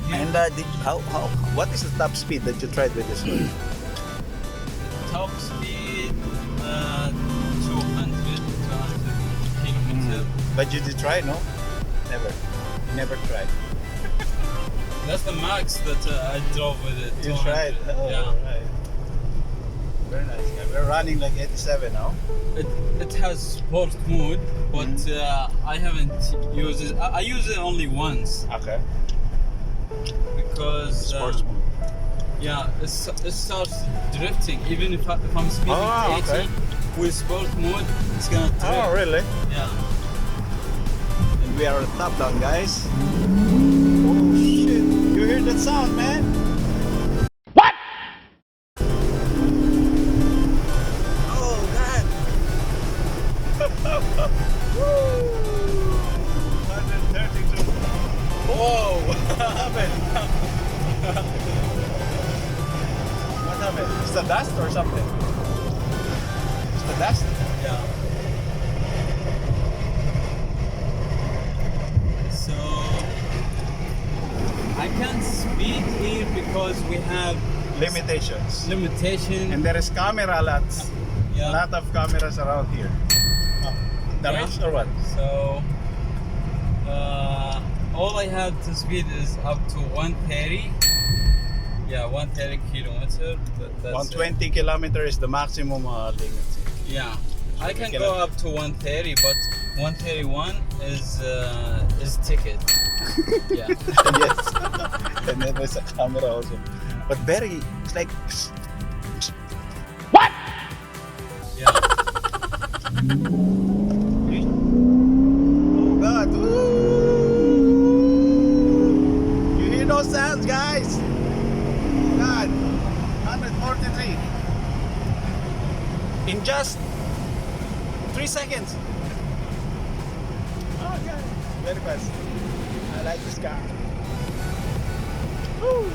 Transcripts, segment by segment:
here. And what is the top speed that you tried with this one? Top speed 200 kilometers. But you did try, no? Never. Never tried. That's the max that I drove with it. You 200. tried? Oh, Yeah. right. Very nice. Yeah, we're running like 87 now. It has sport mode, but I haven't used it. I use it only once Okay. because Sports mode. yeah, it starts drifting. Even if I'm speeding 80 okay. with sport mode, it's gonna drift. Oh, really? Yeah. And we are top down, guys. Oh, shit. You hear that sound, man? What? Oh, God. Woo. 132. Whoa. What happened? What happened? It's the dust or something? It's the dust? Yeah. So I can't speed here because we have Limitations. limitation. And there is camera lots. Yeah. A lot of cameras around here. Oh, the Yeah. rich or what? So all I have to speed is up to 130. Yeah, 130 kilometer. That's 120 kilometers is the maximum limit. Yeah, I can cannot- go up to 130, but 131 is ticket. Yeah. Yes. And then there's a camera also. But very, it's like, Yeah. oh God. Woo! You hear those sounds, guys? God. 143. In just 3 seconds. Oh God. Very fast. I like this car. Woo!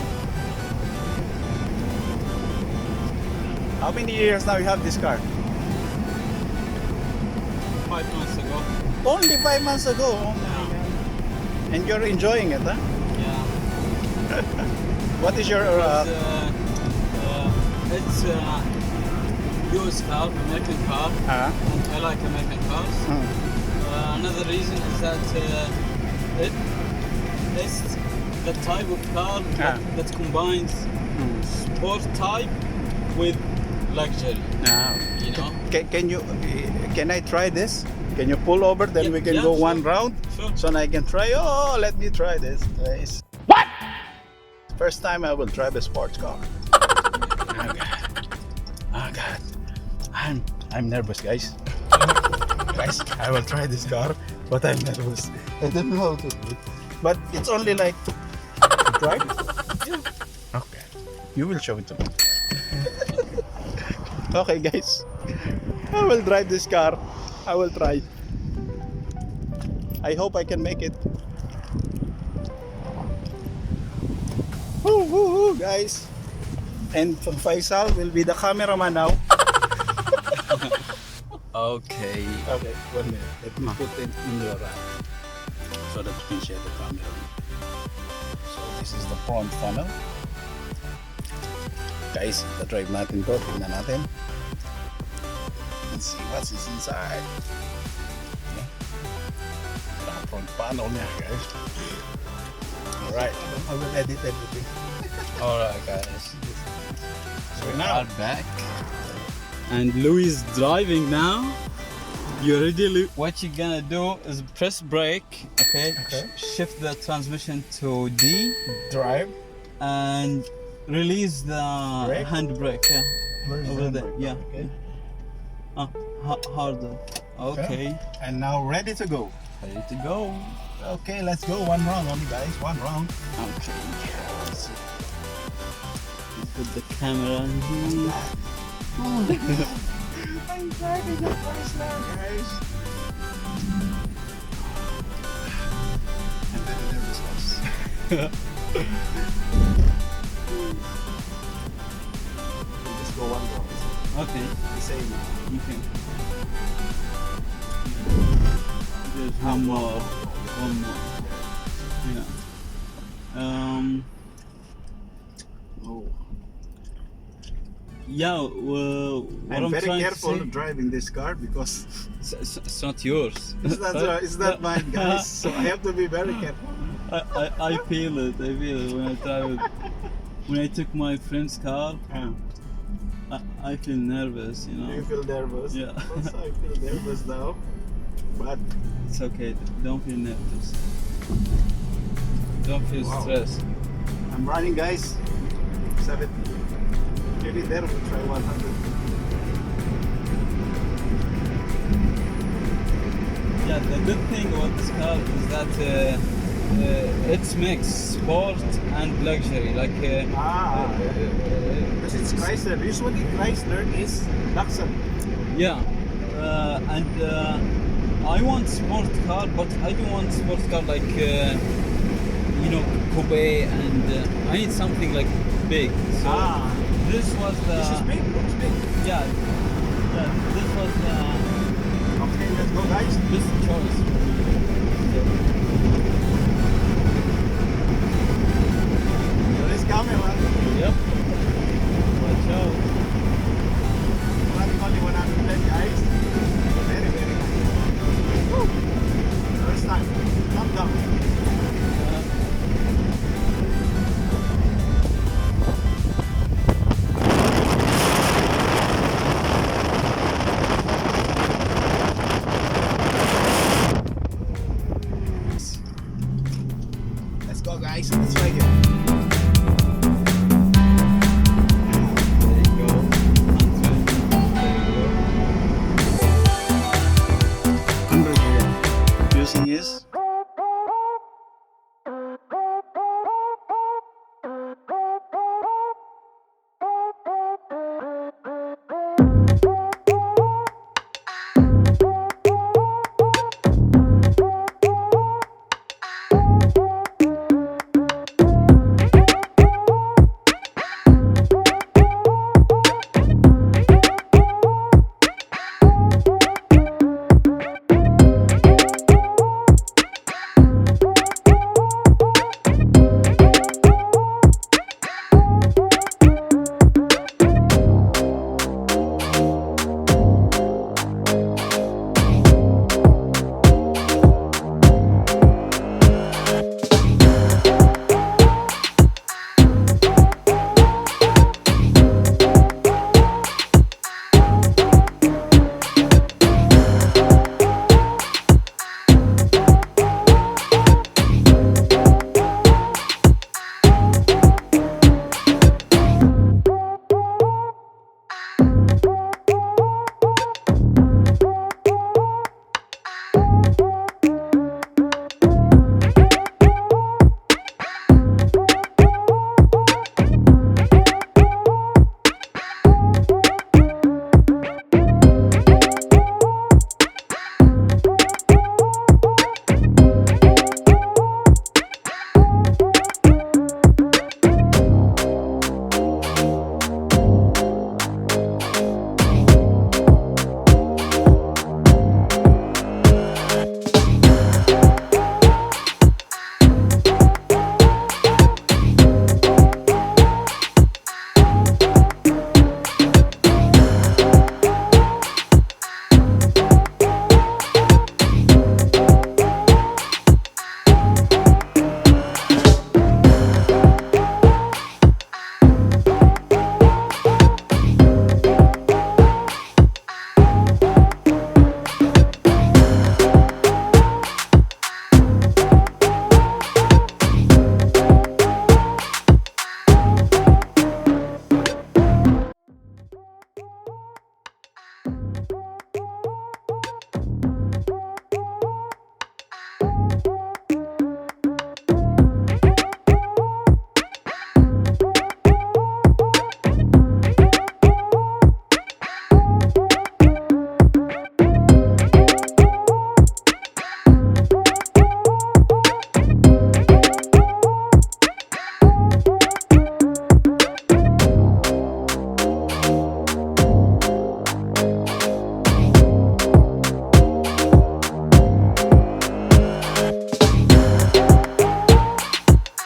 How many years now you have this car? 5 months ago. Only 5 months ago. Oh my Yeah. God. And you're enjoying it, huh? Yeah. What is your It's US car, American car, and I like American cars. Another reason is that it's the type of car that combines sport type with luxury. You know? Can I try this? Can you pull over? Then Yeah, we can yeah, go sure. one round. Sure. So I can try. Oh, let me try this, guys. What? First time I will drive a sports car. Oh God. Oh God. I'm nervous, guys. Guys, I will try this car, but I'm nervous. I don't know how to do it. But it's only like drive. Yeah. Okay. You will show it to me. Okay, guys. I will drive this car. I will try. I hope I can make it. Woo, woo, woo, guys. And Faisal will be the cameraman now. Okay. Okay, 1 minute. Let me put it in your so that you can share the camera. So this is the front funnel. Guys, the drive natin to. Tingnan natin. Let's see what's inside. Okay. The front panel niya, guys. Alright, I will edit everything. Alright, guys. So We now, are back. And Louie is driving now. You ready, Louie? What you're gonna do is press brake, okay? Okay. Shift the transmission to D drive. and release the Brake? handbrake. Yeah. Where is Over the there, handbrake? yeah. Okay. Harder. Okay. And now ready to go. Ready to go. Okay, let's go. One round only, guys. One round. Okay. Put the camera in here. I'm driving a Chrysler, guys. I'm very nervous, guys. Let's go one round. Okay. The same. Okay. There's one more. One more. Yeah. Oh. Yeah. What I'm I'm very trying careful to say, driving this car because it's not yours. it's not mine, guys. So I have to be very careful. I feel it. I feel it when I drive it. When I took my friend's car, Yeah. I feel nervous. You know. You feel nervous? Yeah. Also, I feel nervous now. But It's okay. Don't feel nervous. Don't feel Wow. stressed. I'm running, guys. 70. Maybe there we'll try 100. Yeah, the good thing about this car is that it's mixed sport and luxury. Like Because it's Chrysler. Usually Chrysler is luxury. yeah, and I want sport car, but I don't want sport car like you know, coupe, and I need something like big. So this was the. This is big. Looks big. Yeah, yeah. This was the Okay, let's go, guys. best choice.